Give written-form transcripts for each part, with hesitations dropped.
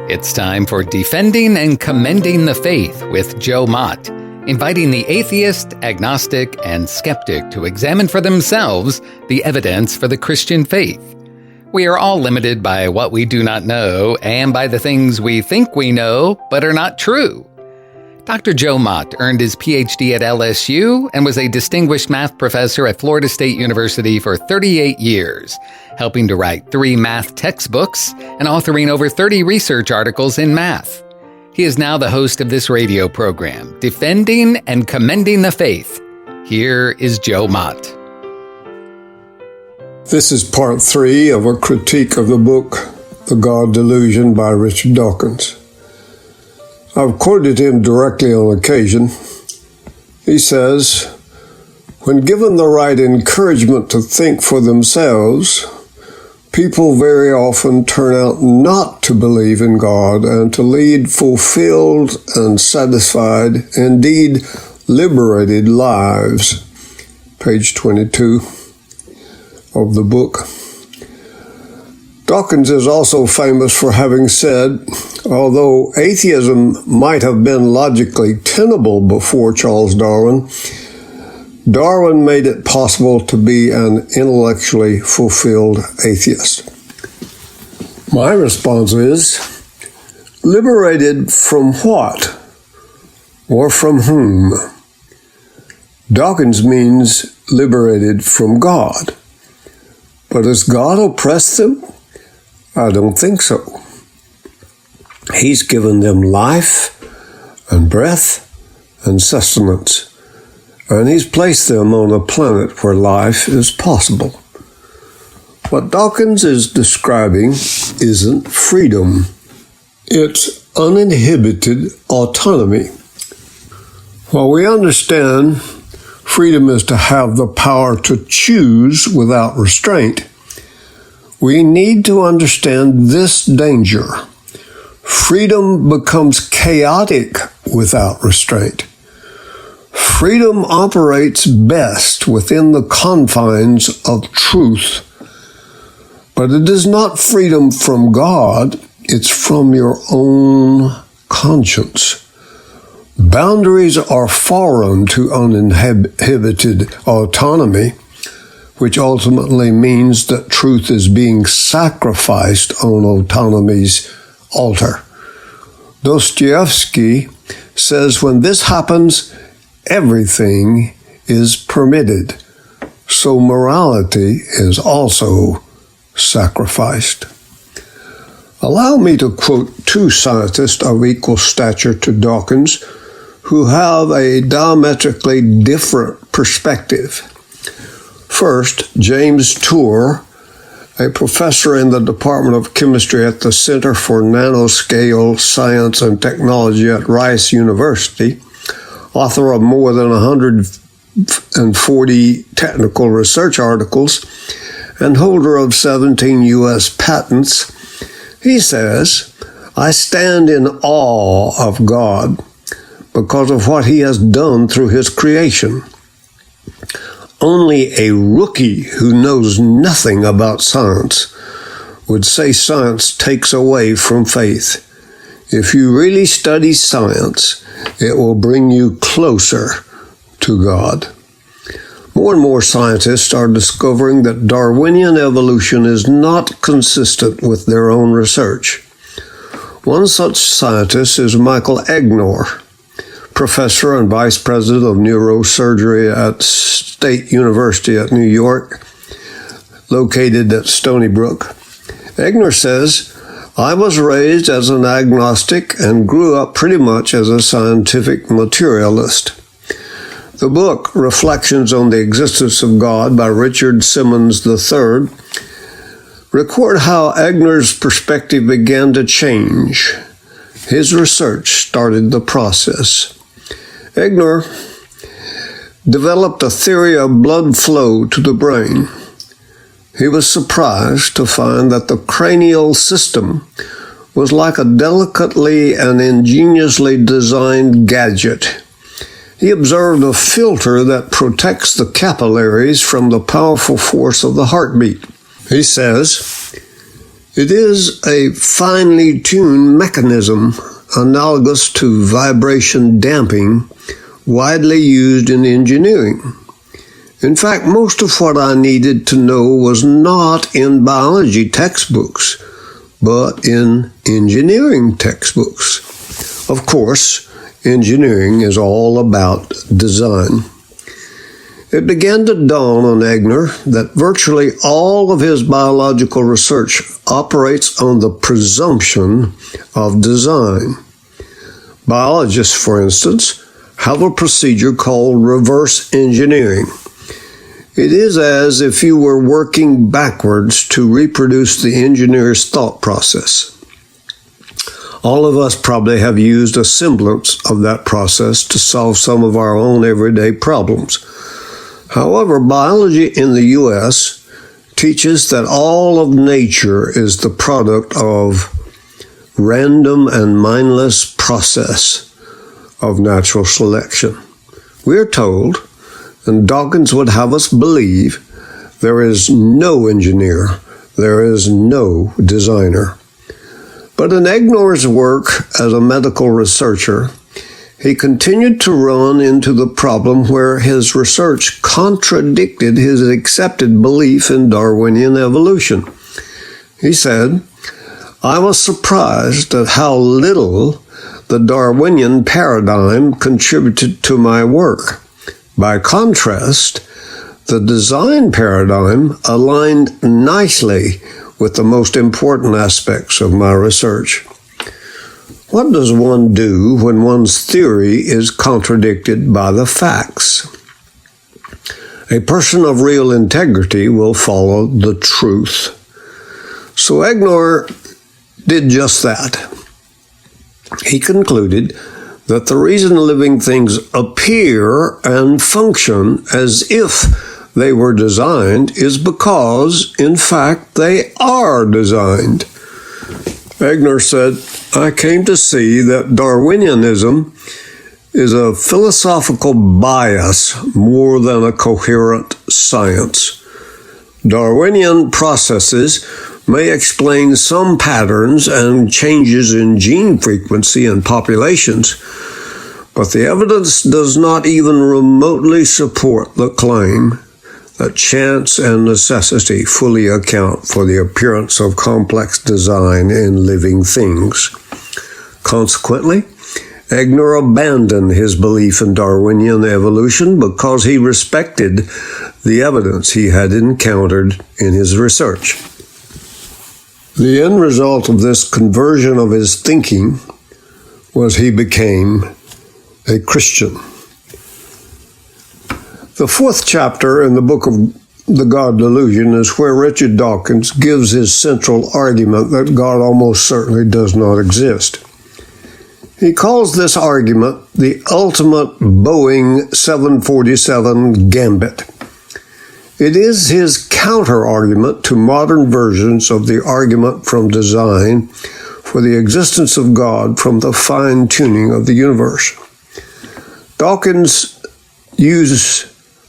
It's time for Defending and Commending the Faith with Joe Mott, inviting the atheist, agnostic, and skeptic to examine for themselves the evidence for the Christian faith. We are all limited by what we do not know and by the things we think we know but are not true. Dr. Joe Mott earned his PhD at LSU and was a distinguished math professor at Florida State University for 38 years, helping to write 3 math textbooks and authoring over 30 research articles in math. He is now the host of this radio program, Defending and Commending the Faith. Here is Joe Mott. This is part 3 of a critique of the book, The God Delusion by Richard Dawkins. I've quoted him directly on occasion. He says, "When given the right encouragement to think for themselves, people very often turn out not to believe in God and to lead fulfilled and satisfied, indeed liberated lives." Page 22 of the book. Dawkins is also famous for having said, although atheism might have been logically tenable before Charles Darwin, Darwin made it possible to be an intellectually fulfilled atheist. My response is, liberated from what? Or from whom? Dawkins means liberated from God. But has God oppressed them? I don't think so. He's given them life and breath and sustenance, and he's placed them on a planet where life is possible. What Dawkins is describing isn't freedom. It's uninhibited autonomy. While we understand freedom is to have the power to choose without restraint, we need to understand this danger. Freedom becomes chaotic without restraint. Freedom operates best within the confines of truth. But it is not freedom from God, it's from your own conscience. Boundaries are foreign to uninhibited autonomy, which ultimately means that truth is being sacrificed on autonomy's altar. Dostoevsky says when this happens, everything is permitted, so morality is also sacrificed. Allow me to quote 2 scientists of equal stature to Dawkins who have a diametrically different perspective. First, James Tour, a professor in the Department of Chemistry at the Center for Nanoscale Science and Technology at Rice University, author of more than 140 technical research articles, and holder of 17 U.S. patents. He says, "I stand in awe of God because of what he has done through his creation. Only a rookie who knows nothing about science would say science takes away from faith. If you really study science, it will bring you closer to God." More and more scientists are discovering that Darwinian evolution is not consistent with their own research. One such scientist is Michael Egnor, professor and vice president of neurosurgery at State University at New York, located at Stony Brook. Egnor says, "I was raised as an agnostic and grew up pretty much as a scientific materialist." The book, Reflections on the Existence of God by Richard Simmons III, record how Egnor's perspective began to change. His research started the process. Egnor developed a theory of blood flow to the brain. He was surprised to find that the cranial system was like a delicately and ingeniously designed gadget. He observed a filter that protects the capillaries from the powerful force of the heartbeat. He says, It is a finely tuned mechanism analogous to vibration damping, widely used in engineering. In fact, most of what I needed to know was not in biology textbooks, but in engineering textbooks. Of course, engineering is all about design. It began to dawn on Egner that virtually all of his biological research operates on the presumption of design. Biologists, for instance, have a procedure called reverse engineering. It is as if you were working backwards to reproduce the engineer's thought process. All of us probably have used a semblance of that process to solve some of our own everyday problems. However, biology in the U.S. teaches that all of nature is the product of random and mindless process of natural selection. We are told, and Dawkins would have us believe, there is no engineer, there is no designer. But in Egner's work as a medical researcher, he continued to run into the problem where his research contradicted his accepted belief in Darwinian evolution. He said, "I was surprised at how little the Darwinian paradigm contributed to my work. By contrast, the design paradigm aligned nicely with the most important aspects of my research." What does one do when one's theory is contradicted by the facts? A person of real integrity will follow the truth. So Egner did just that. He concluded that the reason living things appear and function as if they were designed is because, in fact, they are designed. Egner said, "I came to see that Darwinianism is a philosophical bias more than a coherent science. Darwinian processes may explain some patterns and changes in gene frequency in populations, but the evidence does not even remotely support the claim that chance and necessity fully account for the appearance of complex design in living things." Consequently, Egner abandoned his belief in Darwinian evolution because he respected the evidence he had encountered in his research. The end result of this conversion of his thinking was he became a Christian. The fourth chapter in the book of The God Delusion is where Richard Dawkins gives his central argument that God almost certainly does not exist. He calls this argument the ultimate Boeing 747 Gambit. It is his counter-argument to modern versions of the argument from design for the existence of God from the fine-tuning of the universe. Dawkins' use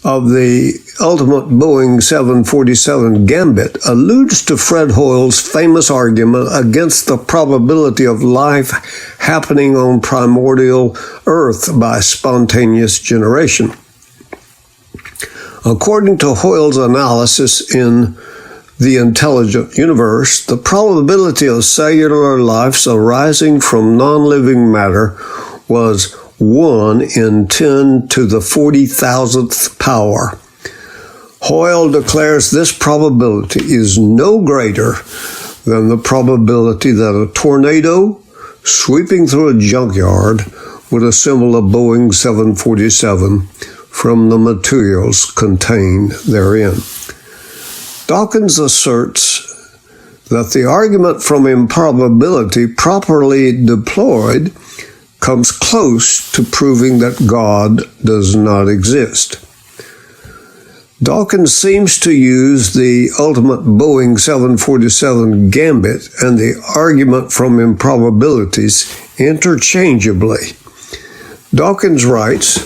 of the ultimate Boeing 747 Gambit alludes to Fred Hoyle's famous argument against the probability of life happening on primordial Earth by spontaneous generation. According to Hoyle's analysis in The Intelligent Universe, the probability of cellular lives arising from non-living matter was 1 in 10 to the 40,000th power. Hoyle declares this probability is no greater than the probability that a tornado sweeping through a junkyard would assemble a Boeing 747 from the materials contained therein. Dawkins asserts that the argument from improbability properly deployed comes close to proving that God does not exist. Dawkins seems to use the ultimate Boeing 747 Gambit and the argument from improbabilities interchangeably. Dawkins writes,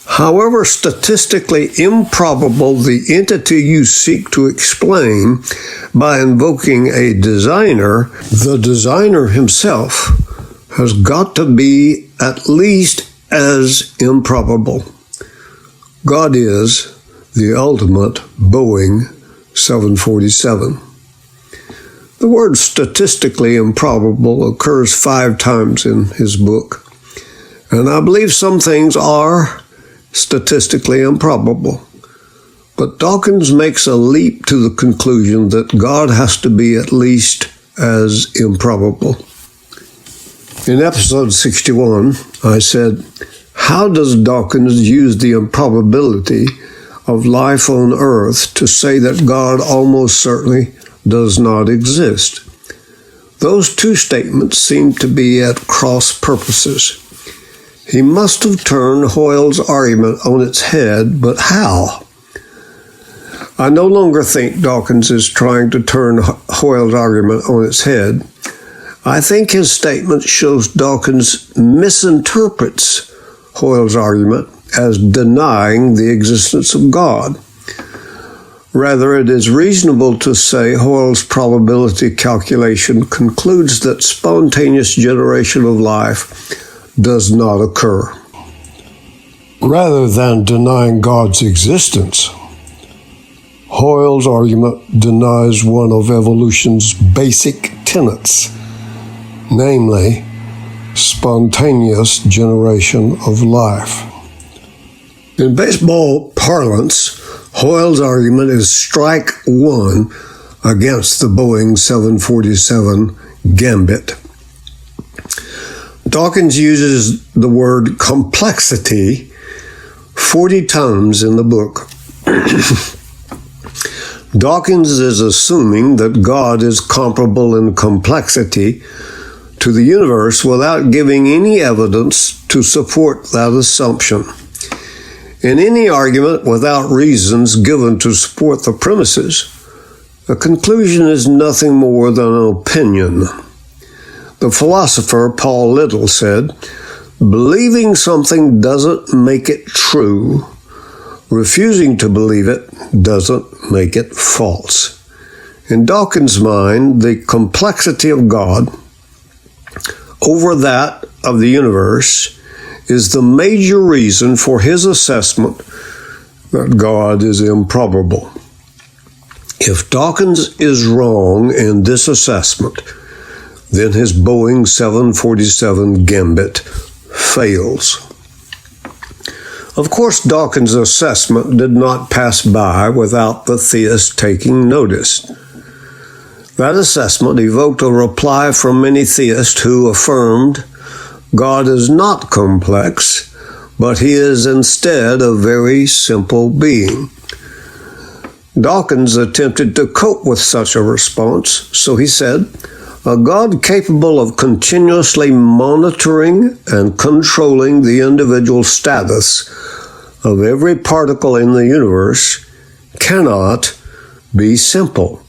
However statistically improbable the entity you seek to explain by invoking a designer, the designer himself has got to be at least as improbable. God is the ultimate Boeing 747. The word statistically improbable occurs 5 times in his book, and I believe some things are statistically improbable. But Dawkins makes a leap to the conclusion that God has to be at least as improbable. In episode 61, I said, how does Dawkins use the improbability of life on earth to say that God almost certainly does not exist? Those 2 statements seem to be at cross purposes. He must have turned Hoyle's argument on its head, but how? I no longer think Dawkins is trying to turn Hoyle's argument on its head. I think his statement shows Dawkins misinterprets Hoyle's argument as denying the existence of God. Rather, it is reasonable to say Hoyle's probability calculation concludes that spontaneous generation of life does not occur. Rather than denying God's existence, Hoyle's argument denies one of evolution's basic tenets, namely, spontaneous generation of life. In baseball parlance, Hoyle's argument is strike 1 against the Boeing 747 Gambit. Dawkins uses the word complexity 40 times in the book. Dawkins is assuming that God is comparable in complexity to the universe without giving any evidence to support that assumption. In any argument without reasons given to support the premises, a conclusion is nothing more than an opinion. The philosopher Paul Little said, believing something doesn't make it true. Refusing to believe it doesn't make it false. In Dawkins' mind, the complexity of God over that of the universe is the major reason for his assessment that God is improbable. If Dawkins is wrong in this assessment, then his Boeing 747 Gambit fails. Of course, Dawkins' assessment did not pass by without the theist taking notice. That assessment evoked a reply from many theists who affirmed God is not complex, but he is instead a very simple being. Dawkins attempted to cope with such a response, so he said, a God capable of continuously monitoring and controlling the individual status of every particle in the universe cannot be simple.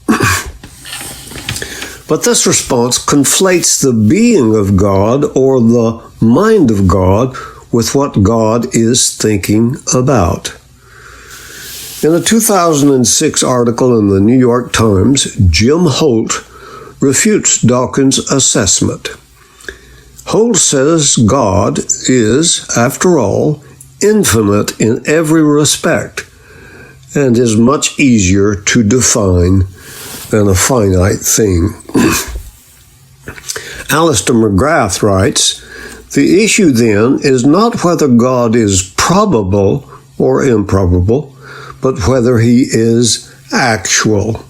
But this response conflates the being of God or the mind of God with what God is thinking about. In a 2006 article in the New York Times, Jim Holt refutes Dawkins' assessment. Holt says God is, after all, infinite in every respect and is much easier to define than a finite thing. Alistair McGrath writes, the issue then is not whether God is probable or improbable, but whether he is actual.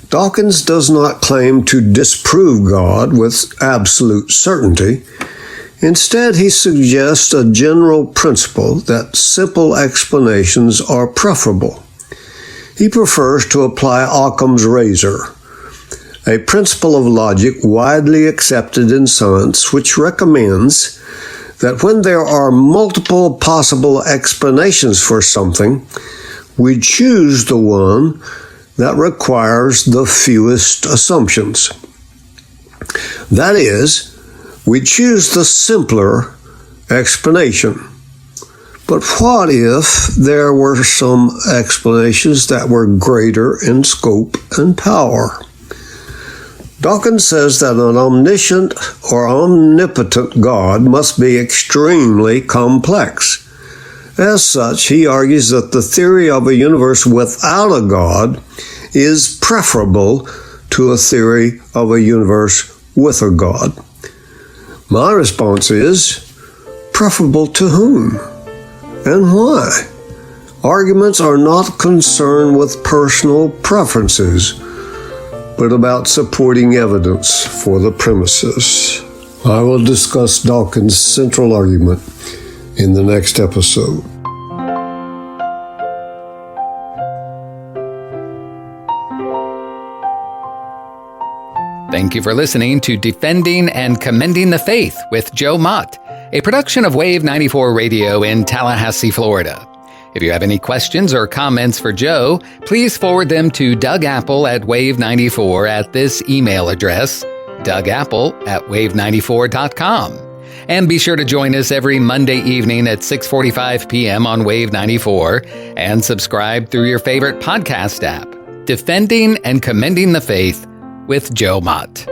Dawkins does not claim to disprove God with absolute certainty. Instead, he suggests a general principle that simple explanations are preferable. He prefers to apply Occam's razor, a principle of logic widely accepted in science, which recommends that when there are multiple possible explanations for something, we choose the one that requires the fewest assumptions. That is, we choose the simpler explanation. But what if there were some explanations that were greater in scope and power? Dawkins says that an omniscient or omnipotent God must be extremely complex. As such, he argues that the theory of a universe without a God is preferable to a theory of a universe with a God. My response is, preferable to whom? And why? Arguments are not concerned with personal preferences, but about supporting evidence for the premises. I will discuss Dawkins' central argument in the next episode. Thank you for listening to Defending and Commending the Faith with Joe Mott, a production of Wave 94 Radio in Tallahassee, Florida. If you have any questions or comments for Joe, please forward them to Doug Apple at Wave94 at this email address, dougapple@wave94.com. And be sure to join us every Monday evening at 6:45 p.m. on Wave 94 and subscribe through your favorite podcast app. Defending and Commending the Faith with Joe Mott.